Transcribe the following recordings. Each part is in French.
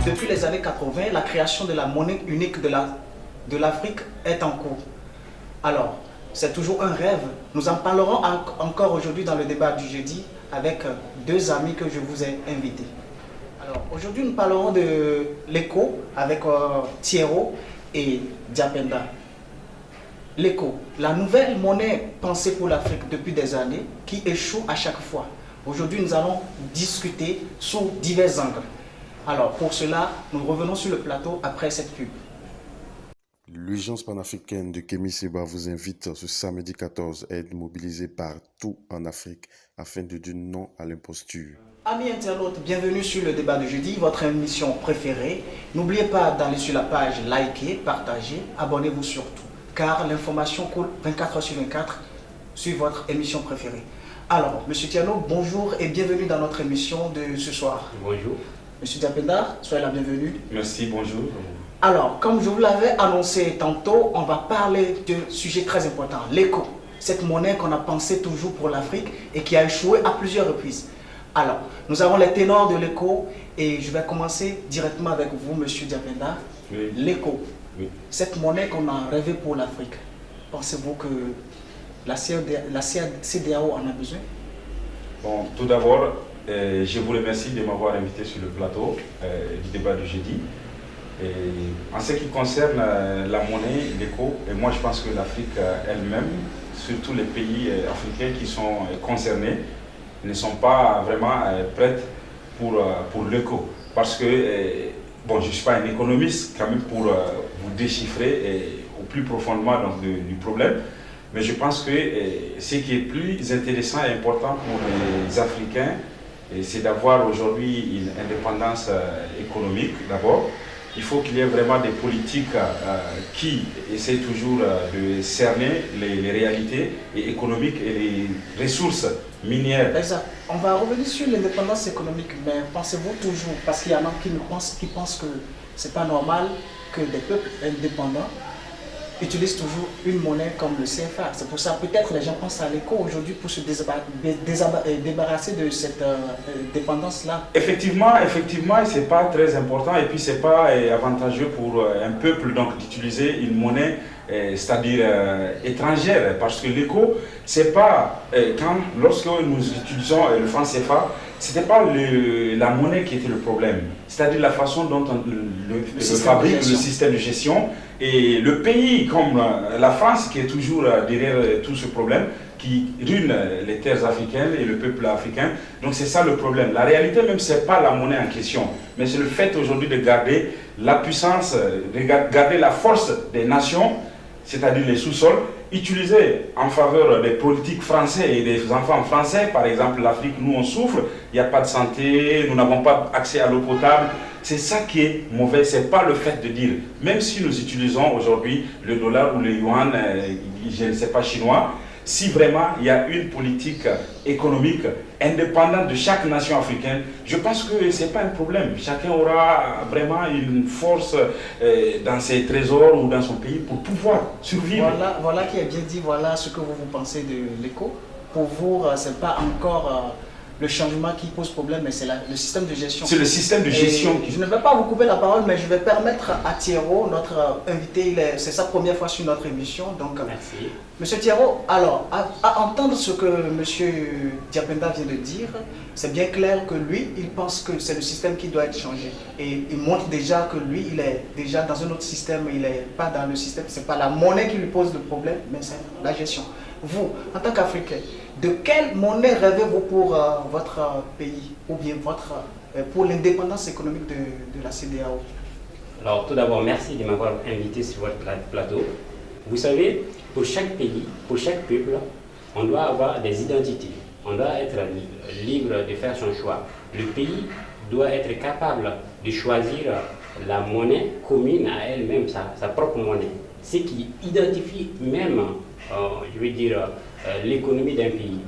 depuis les années 80, la création de la monnaie unique de l'Afrique est en cours. Alors, c'est toujours un rêve. Nous en parlerons encore aujourd'hui dans le débat du jeudi avec deux amis que je vous ai invités. Alors, aujourd'hui, nous parlerons de l'éco avec Thiero et Diapenda. L'éco, la nouvelle monnaie pensée pour l'Afrique depuis des années qui échoue à chaque fois. Aujourd'hui, nous allons discuter sous divers angles. Alors, pour cela, nous revenons sur le plateau après cette pub. L'Urgence panafricaine de Kémy Séba vous invite ce samedi 14 à être mobilisé partout en Afrique afin de dire non à l'imposture. Amis internautes, bienvenue sur le débat de jeudi, votre émission préférée. N'oubliez pas d'aller sur la page, liker, partager, abonnez-vous surtout, car l'information coule 24 heures sur 24 sur votre émission préférée. Alors, Monsieur Tiano, bonjour et bienvenue dans notre émission de ce soir. Bonjour. Monsieur Diapenda, soyez la bienvenue. Merci, bonjour. Alors, comme je vous l'avais annoncé tantôt, on va parler d'un sujet très important, l'éco. Cette monnaie qu'on a pensée toujours pour l'Afrique et qui a échoué à plusieurs reprises. Alors, nous avons les ténors de l'éco et je vais commencer directement avec vous, Monsieur Diapenda. Oui. L'éco, Oui. cette monnaie qu'on a rêvée pour l'Afrique, pensez-vous que la CEDEAO en a besoin? Bon, tout d'abord, je vous remercie de m'avoir invité sur le plateau du débat du jeudi. Et en ce qui concerne la monnaie, l'éco, moi je pense que l'Afrique elle-même, surtout les pays africains qui sont concernés, ne sont pas vraiment prêtes pour l'éco. Parce que, bon, je ne suis pas un économiste quand même pour vous déchiffrer au plus profondément donc, du problème, mais je pense que ce qui est plus intéressant et important pour les Africains, c'est d'avoir aujourd'hui une indépendance économique d'abord. Il faut qu'il y ait vraiment des politiques qui essaient toujours de cerner les réalités économiques et les ressources minières. Exact. On va revenir sur l'indépendance économique, mais pensez-vous toujours, parce qu'il y en a qui pensent que c'est pas normal que des peuples indépendants utilisent toujours une monnaie comme le CFA. C'est pour ça peut-être les gens pensent à l'éco aujourd'hui pour se débarrasser de cette dépendance-là. Effectivement, c'est pas très important et puis c'est pas avantageux pour un peuple donc d'utiliser une monnaie, c'est-à-dire étrangère, parce que l'éco, c'est pas lorsque nous utilisons le franc CFA, c'était pas la monnaie qui était le problème, c'est-à-dire la façon dont on fabrique le système de gestion. Et le pays comme la France, qui est toujours derrière tout ce problème, qui ruine les terres africaines et le peuple africain. Donc c'est ça le problème. La réalité même, ce n'est pas la monnaie en question, mais c'est le fait aujourd'hui de garder la puissance, de garder la force des nations, c'est-à-dire les sous-sols, utilisés en faveur des politiques français et des enfants français. Par exemple, l'Afrique, nous on souffre, il n'y a pas de santé, nous n'avons pas accès à l'eau potable. C'est ça qui est mauvais, ce n'est pas le fait de dire, même si nous utilisons aujourd'hui le dollar ou le yuan, je ne sais pas chinois, si vraiment il y a une politique économique indépendante de chaque nation africaine, je pense que ce n'est pas un problème. Chacun aura vraiment une force dans ses trésors ou dans son pays pour pouvoir survivre. Voilà qui est bien dit, voilà ce que vous pensez de l'éco. Pour vous, ce n'est pas encore le changement qui pose problème, mais c'est le système de gestion. C'est le système de gestion. Je ne vais pas vous couper la parole, mais je vais permettre à Thiero, notre invité, c'est sa première fois sur notre émission. Donc, merci. Monsieur Thiero, alors, à entendre ce que Monsieur Diapenda vient de dire, c'est bien clair que lui, il pense que c'est le système qui doit être changé. Et il montre déjà que lui, il est déjà dans un autre système, il n'est pas dans le système, ce n'est pas la monnaie qui lui pose le problème, mais c'est la gestion. Vous, en tant qu'Africain, de quelle monnaie rêvez-vous pour votre pays ou bien pour l'indépendance économique de la CEDEAO? Alors tout d'abord, merci de m'avoir invité sur votre plateau. Vous savez, pour chaque pays, pour chaque peuple, on doit avoir des identités. On doit être libre de faire son choix. Le pays doit être capable de choisir la monnaie commune à elle-même, sa propre monnaie. Ce qui identifie même, je veux dire, l'économie d'un pays.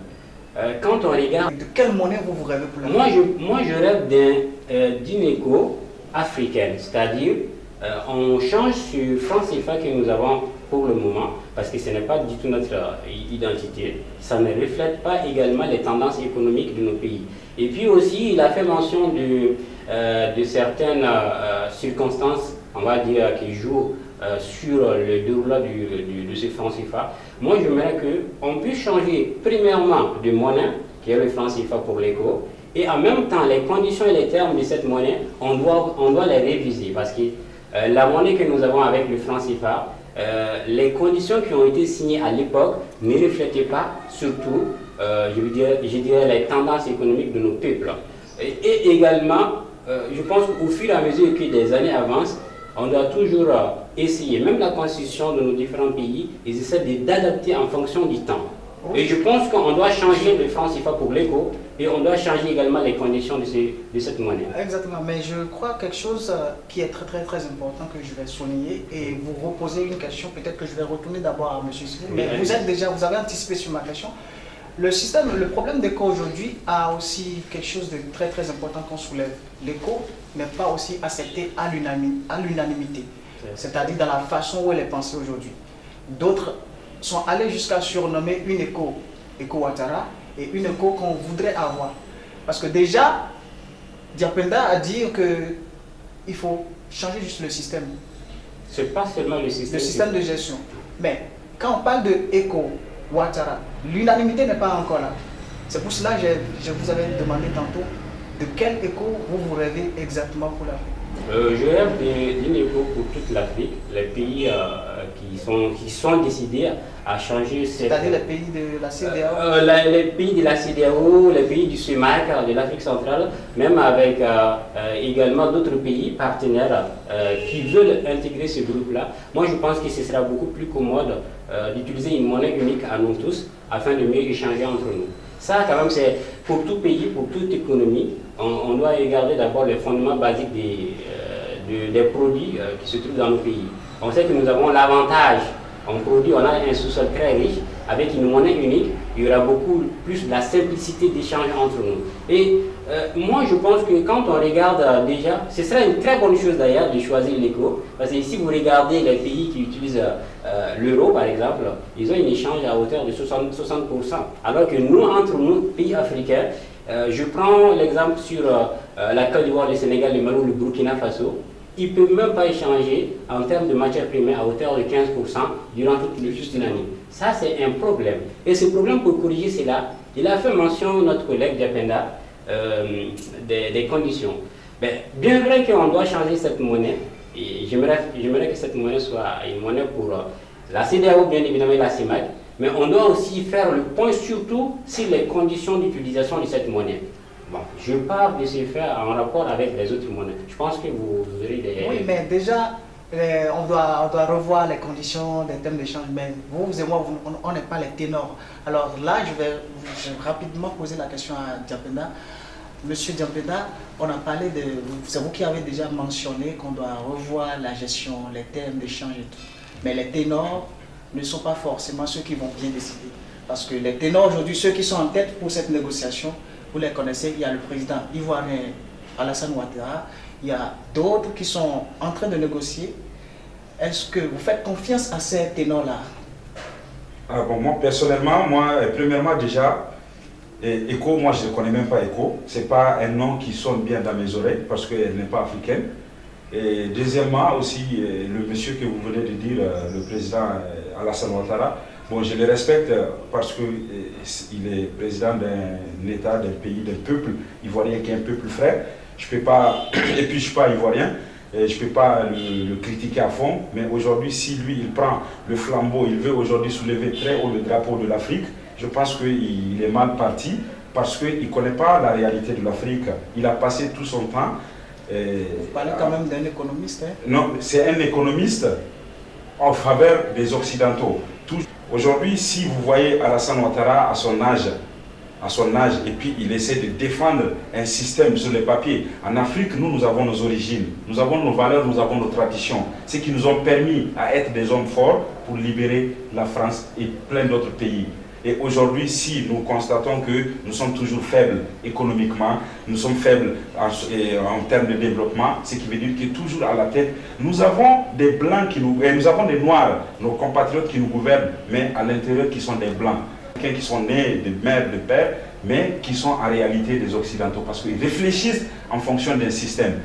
Quand on regarde... De quelle monnaie vous rêvez pour la moi, je rêve d'une éco africaine, c'est-à-dire on change sur franc CFA que nous avons pour le moment, parce que ce n'est pas du tout notre identité. Ça ne reflète pas également les tendances économiques de nos pays. Et puis aussi, il a fait mention de certaines circonstances, on va dire, qui jouent sur le déroulement de ce franc CFA. Moi, j'aimerais qu'on puisse changer premièrement de monnaie, qui est le franc CFA pour l'éco, et en même temps, les conditions et les termes de cette monnaie, on doit les réviser, parce que la monnaie que nous avons avec le franc CFA, les conditions qui ont été signées à l'époque ne reflétaient pas surtout, je dirais, les tendances économiques de nos peuples. Et également, je pense qu'au fur et à mesure que les années avancent, on doit toujours essayer, même la constitution de nos différents pays, ils essaient d'adapter en fonction du temps. Et je pense qu'on doit changer le franc CFA pour l'éco et on doit changer également les conditions de cette monnaie. Exactement, mais je crois quelque chose qui est très important que je vais souligner et vous reposer une question, peut-être que je vais retourner d'abord à M. Sivou, mais vous avez anticipé sur ma question. Le problème d'éco aujourd'hui a aussi quelque chose de très important qu'on soulève. L'éco n'est pas aussi accepté à l'unanimité, c'est-à-dire dans la façon où elle est pensée aujourd'hui. D'autres sont allés jusqu'à surnommer une éco Ouattara et une éco qu'on voudrait avoir. Parce que déjà, Diapenda a dit qu'il faut changer juste le système. C'est pas seulement le système de gestion. Mais quand on parle de éco Ouattara, l'unanimité n'est pas encore là. C'est pour cela que je vous avais demandé tantôt de quel éco vous rêvez exactement pour l'Afrique. Je rêve d'une éco pour toute l'Afrique, les pays qui sont décidés à changer cette... C'est-à-dire les pays de la CEDEAO les pays de la CEDEAO, les pays du CEMAC, de l'Afrique centrale, même avec également d'autres pays partenaires qui veulent intégrer ce groupe-là. Moi, je pense que ce sera beaucoup plus commode d'utiliser une monnaie unique à nous tous afin de mieux échanger entre nous. Ça, quand même, c'est pour tout pays, pour toute économie, on doit regarder d'abord les fondements basiques des produits qui se trouvent dans nos pays. On sait que nous avons l'avantage, on a un sous-sol très riche, avec une monnaie unique, il y aura beaucoup plus de la simplicité d'échange entre nous. Et moi, je pense que quand on regarde déjà, ce serait une très bonne chose d'ailleurs de choisir l'éco, parce que si vous regardez les pays qui utilisent l'euro, par exemple, ils ont un échange à hauteur de 60%, alors que nous, entre nous, pays africains, je prends l'exemple sur la Côte d'Ivoire, le Sénégal, le Mali, le Burkina Faso, ils ne peuvent même pas échanger en termes de matières premières à hauteur de 15% durant toute une année. Ça, c'est un problème. Et ce problème, pour corriger cela, il a fait mention, notre collègue Diapenda, des conditions. Bien vrai qu'on doit changer cette monnaie, et j'aimerais que cette monnaie soit une monnaie pour la CEDEAO, bien évidemment, et la CEMAC, mais on doit aussi faire le point surtout sur les conditions d'utilisation de cette monnaie. Bon, je parle de ce faire en rapport avec les autres monnaies. Je pense que vous aurez des... Oui, mais déjà, on doit revoir les conditions des thèmes d'échange. Mais vous et moi, on n'est pas les ténors. Alors là, je vais rapidement poser la question à Diapenda. Monsieur Diapenda, on a parlé de... C'est vous qui avez déjà mentionné qu'on doit revoir la gestion, les thèmes d'échange et tout. Mais les ténors ne sont pas forcément ceux qui vont bien décider. Parce que les ténors aujourd'hui, ceux qui sont en tête pour cette négociation, vous les connaissez, il y a le président ivoirien Alassane Ouattara, il y a d'autres qui sont en train de négocier. Est-ce que vous faites confiance à ces ténors-là? Moi, personnellement, premièrement déjà, ECO, moi je ne connais même pas ECO. Ce n'est pas un nom qui sonne bien dans mes oreilles parce qu'elle n'est pas africaine. Et deuxièmement aussi, le monsieur que vous venez de dire, le président Alassane Ouattara, bon, je le respecte parce qu'il est président d'un État, d'un pays, d'un peuple ivoirien qui est un peuple frère. Je peux pas, et puis je ne suis pas ivoirien, et je ne peux pas le critiquer à fond, mais aujourd'hui, si lui, il prend le flambeau, il veut aujourd'hui soulever très haut le drapeau de l'Afrique, je pense qu'il est mal parti parce qu'il ne connaît pas la réalité de l'Afrique. Il a passé tout son temps. Vous parlez quand même d'un économiste, hein? Non, c'est un économiste en faveur des Occidentaux. Aujourd'hui, si vous voyez Alassane Ouattara à son âge, et puis il essaie de défendre un système sur les papiers. En Afrique, nous avons nos origines, nous avons nos valeurs, nous avons nos traditions, ce qui nous ont permis à être des hommes forts pour libérer la France et plein d'autres pays. Et aujourd'hui, si nous constatons que nous sommes toujours faibles économiquement, nous sommes faibles en termes de développement, ce qui veut dire que toujours à la tête, nous avons des blancs nous avons des noirs, nos compatriotes qui nous gouvernent, mais à l'intérieur qui sont des blancs, qui sont nés de mère, de père, mais qui sont en réalité des Occidentaux, parce qu'ils réfléchissent en fonction d'un système.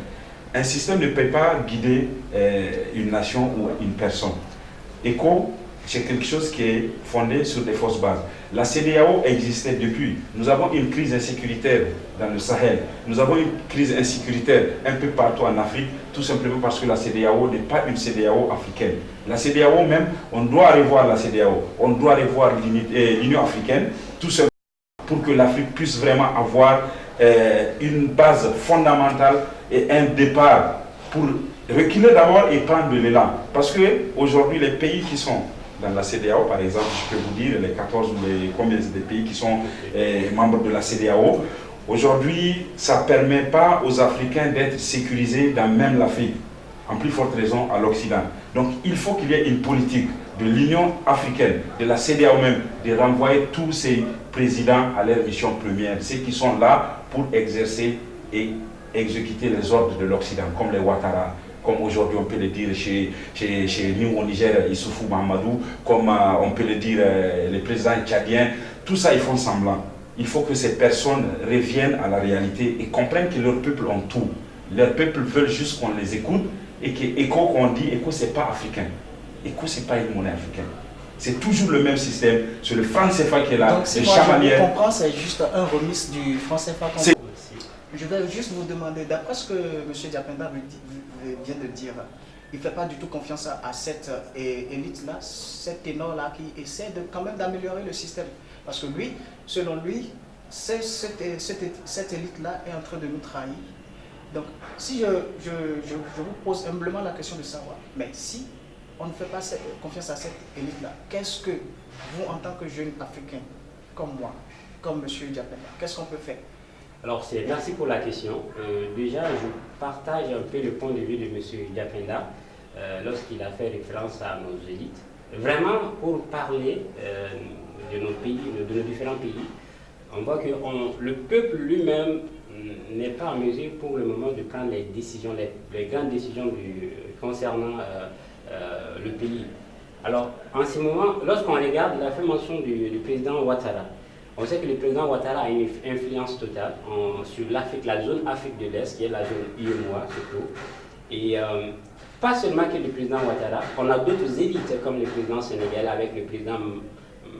Un système ne peut pas guider une nation ou une personne. ECO, c'est quelque chose qui est fondé sur des fausses bases. La CEDEAO existait depuis. Nous avons une crise insécuritaire dans le Sahel. Nous avons une crise insécuritaire un peu partout en Afrique, tout simplement parce que la CEDEAO n'est pas une CEDEAO africaine. La CEDEAO même, on doit revoir la CEDEAO. On doit revoir l'Union africaine, tout simplement pour que l'Afrique puisse vraiment avoir une base fondamentale et un départ pour reculer d'abord et prendre de l'élan. Parce qu'aujourd'hui, les pays qui sont dans la CEDEAO, par exemple, je peux vous dire les 14 ou les combien des pays qui sont membres de la CEDEAO, aujourd'hui, ça ne permet pas aux Africains d'être sécurisés dans même l'Afrique, en plus forte raison à l'Occident. Donc il faut qu'il y ait une politique de l'Union africaine, de la CEDEAO même, de renvoyer tous ces présidents à leur mission première, ceux qui sont là pour exercer et exécuter les ordres de l'Occident, comme les Ouattara, comme aujourd'hui on peut le dire chez nous au Niger, Issoufou Mahamadou, comme on peut le dire les présidents tchadiens, tout ça ils font semblant. Il faut que ces personnes reviennent à la réalité et comprennent que leur peuple ont tout. Leur peuple veut juste qu'on les écoute et que ECO, qu'on dit, ECO c'est pas africain. ECO c'est pas une monnaie africaine. C'est toujours le même système, c'est le franc CFA qui est là. Donc si moi je comprends, c'est juste un remise du franc CFA. Je vais juste vous demander, d'après ce que M. Diapenda vient de dire, il ne fait pas du tout confiance à cette élite-là, cet ténor-là qui essaie quand même d'améliorer le système. Parce que lui, selon lui, cette élite-là est en train de nous trahir. Donc, si je vous pose humblement la question de savoir, mais si on ne fait pas confiance à cette élite-là, qu'est-ce que vous, en tant que jeune Africain, comme moi, comme M. Diapenda, qu'est-ce qu'on peut faire? Alors, merci pour la question. Déjà, je partage un peu le point de vue de M. Diapenda lorsqu'il a fait référence à nos élites. Vraiment, pour parler de nos pays, de nos différents pays, on voit que le peuple lui-même n'est pas en mesure pour le moment de prendre les décisions, les grandes décisions concernant le pays. Alors, en ce moment, lorsqu'on regarde, il a fait mention du président Ouattara. On sait que le président Ouattara a une influence totale sur l'Afrique, la zone Afrique de l'Est, qui est la zone UEMOA surtout. Et pas seulement que le président Ouattara, on a d'autres élites comme le président sénégalais avec le président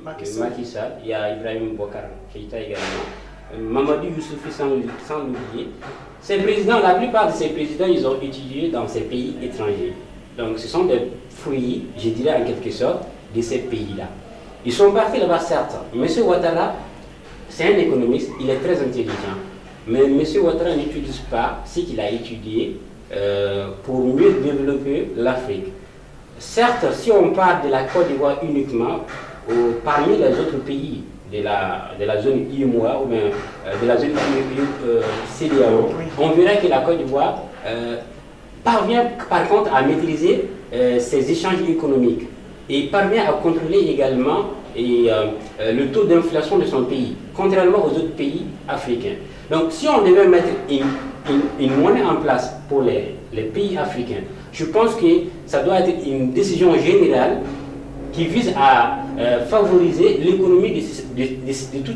Macky Sall, il y a Ibrahim Boubacar Keïta également, Mamadou Youssoufou sans l'oublier. Ces présidents, la plupart de ces présidents, ils ont étudié dans ces pays étrangers. Donc ce sont des fruits, je dirais en quelque sorte, de ces pays-là. Ils sont partis là-bas, certes. M. Ouattara, c'est un économiste, il est très intelligent. Mais M. Ouattara n'utilise pas ce qu'il a étudié pour mieux développer l'Afrique. Certes, si on parle de la Côte d'Ivoire uniquement, parmi les autres pays de la zone IMOA ou bien de la zone CEDEAO, on verra que la Côte d'Ivoire parvient par contre à maîtriser ses échanges économiques et parvient à contrôler également le taux d'inflation de son pays, contrairement aux autres pays africains. Donc si on devait mettre une monnaie en place pour les pays africains, je pense que ça doit être une décision générale qui vise à favoriser l'économie de tous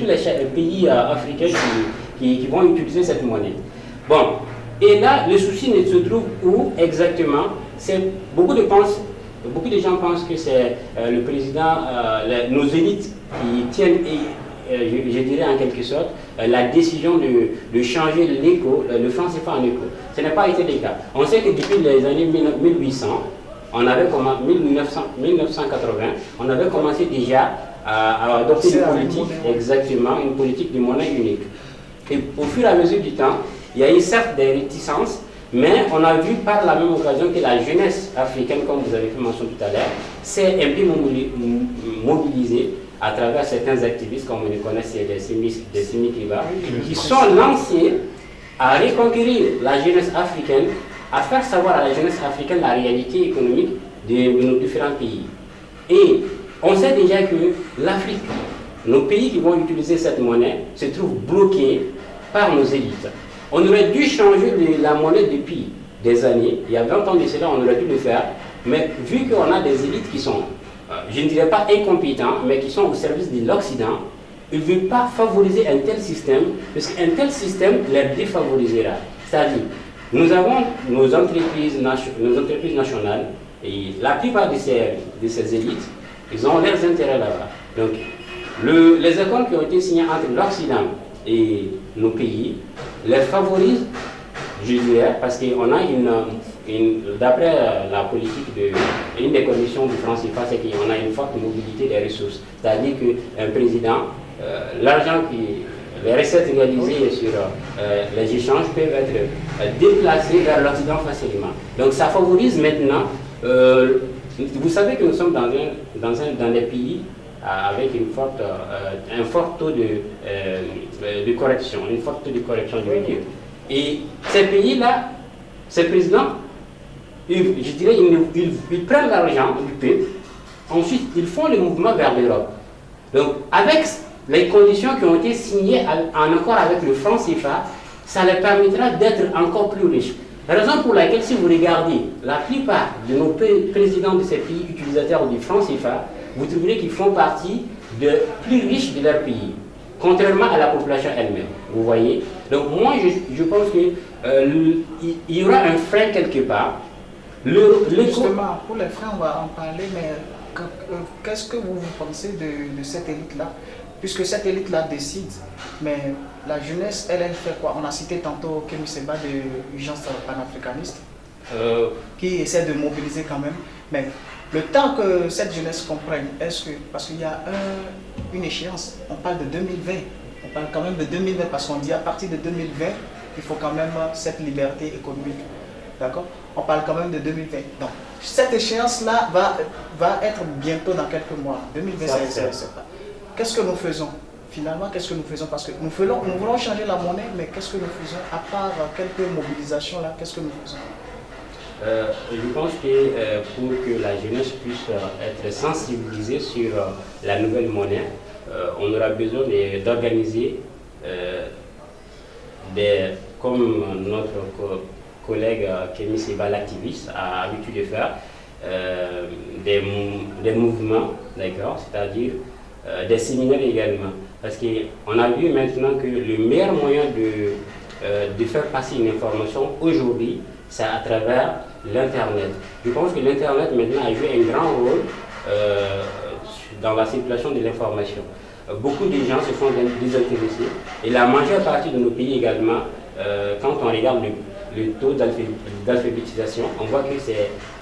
les pays africains qui vont utiliser cette monnaie. Bon, et là, le souci ne se trouve où exactement? Beaucoup de gens pensent que c'est le président, nos élites qui tiennent, je dirais en quelque sorte, la décision de changer l'éco, le franc CFA en éco. Ce n'a pas été le cas. On sait que depuis les années 1800, 1980, on avait commencé déjà à adopter une politique, exactement, une politique de monnaie unique. Et au fur et à mesure du temps, il y a eu certes des réticences, mais on a vu par la même occasion que la jeunesse africaine, comme vous avez fait mention tout à l'heure, s'est un peu mobilisée à travers certains activistes, comme on les connaît, c'est des Simi-Kiba, qui sont lancés à reconquérir la jeunesse africaine, à faire savoir à la jeunesse africaine la réalité économique de nos différents pays. Et on sait déjà que l'Afrique, nos pays qui vont utiliser cette monnaie, se trouvent bloqués par nos élites. On aurait dû changer la monnaie depuis des années. Il y a 20 ans de cela, on aurait dû le faire. Mais vu qu'on a des élites qui sont, je ne dirais pas incompétents, mais qui sont au service de l'Occident, ils ne veulent pas favoriser un tel système, parce qu'un tel système les défavorisera. C'est-à-dire, nous avons nos entreprises nationales, et la plupart de ces élites, ils ont leurs intérêts là-bas. Donc, les accords qui ont été signés entre l'Occident et nos pays les favorisent, je dirais, parce qu'on a d'après la politique, une des conditions du franc CFA, c'est qu'on a une forte mobilité des ressources. C'est-à-dire qu'un président, les recettes réalisées sur les échanges peuvent être déplacées vers l'Occident facilement. Donc ça favorise maintenant, vous savez que nous sommes dans des pays avec un fort taux de corruption, une forte taux de corruption, je veux dire. Et ces pays-là, ces présidents, je dirais, ils prennent l'argent du peuple, ensuite ils font le mouvement vers l'Europe. Donc avec les conditions qui ont été signées en accord avec le franc CFA, ça les permettra d'être encore plus riches. La raison pour laquelle, si vous regardez la plupart de nos présidents de ces pays utilisateurs du franc CFA, vous trouverez qu'ils font partie des plus riches de leur pays, contrairement à la population elle-même. Vous voyez? Donc moi, je pense qu'il y aura un frein quelque part. Justement, pour les freins, on va en parler, mais qu'est-ce que vous pensez de cette élite-là? Puisque cette élite-là décide, mais la jeunesse, elle fait quoi? On a cité tantôt Kémy Séba de l'Urgence panafricaniste, qui essaie de mobiliser quand même, mais le temps que cette jeunesse comprenne, est-ce que, parce qu'il y a une échéance, on parle de 2020, on parle quand même de 2020, parce qu'on dit à partir de 2020, il faut quand même cette liberté économique, d'accord? On parle quand même de 2020. Donc, cette échéance-là va être bientôt dans quelques mois. 2020, c'est pas. Qu'est-ce que nous faisons? Finalement, qu'est-ce que nous faisons? Parce que nous voulons changer la monnaie, mais qu'est-ce que nous faisons? À part quelques mobilisations là, qu'est-ce que nous faisons? Je pense que pour que la jeunesse puisse être sensibilisée sur la nouvelle monnaie, on aura besoin d'organiser, comme notre collègue Kémy Séba, l'activiste, a l'habitude de faire, des mouvements, d'accord, c'est-à-dire des séminaires également. Parce qu'on a vu maintenant que le meilleur moyen de faire passer une information aujourd'hui, c'est à travers l'Internet. Je pense que l'Internet maintenant a joué un grand rôle dans la circulation de l'information. Beaucoup de gens se sont désintéressés et la majeure partie de nos pays également, quand on regarde le taux d'alphabétisation, on voit que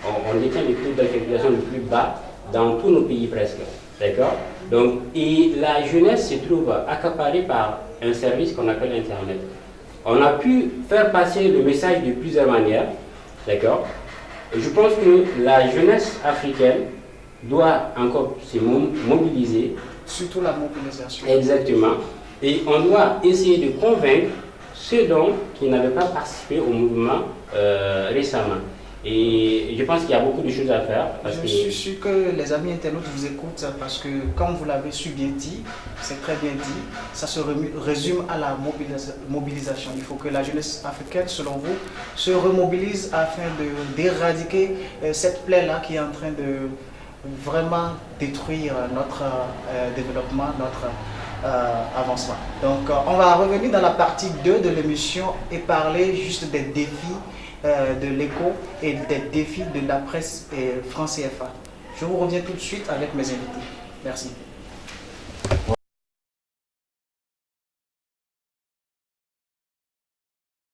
on détient le taux d'alphabétisation le plus bas dans tous nos pays presque. D'accord? Donc, et la jeunesse se trouve accaparée par un service qu'on appelle Internet. On a pu faire passer le message de plusieurs manières. D'accord? Je pense que la jeunesse africaine doit encore se mobiliser. Surtout la mobilisation. Exactement. Et on doit essayer de convaincre ceux qui n'avaient pas participé au mouvement récemment. Et je pense qu'il y a beaucoup de choses à faire. Je suis sûr que les amis internautes vous écoutent parce que, comme vous l'avez su bien dit, c'est très bien dit, ça se résume à la mobilisation. Il faut que la jeunesse africaine, selon vous, se remobilise afin d'éradiquer cette plaie-là qui est en train de vraiment détruire notre développement, notre avancement. Donc, on va revenir dans la partie 2 de l'émission et parler juste des défis de l'écho et des défis de la presse franc CFA. Je vous reviens tout de suite avec mes invités. Merci.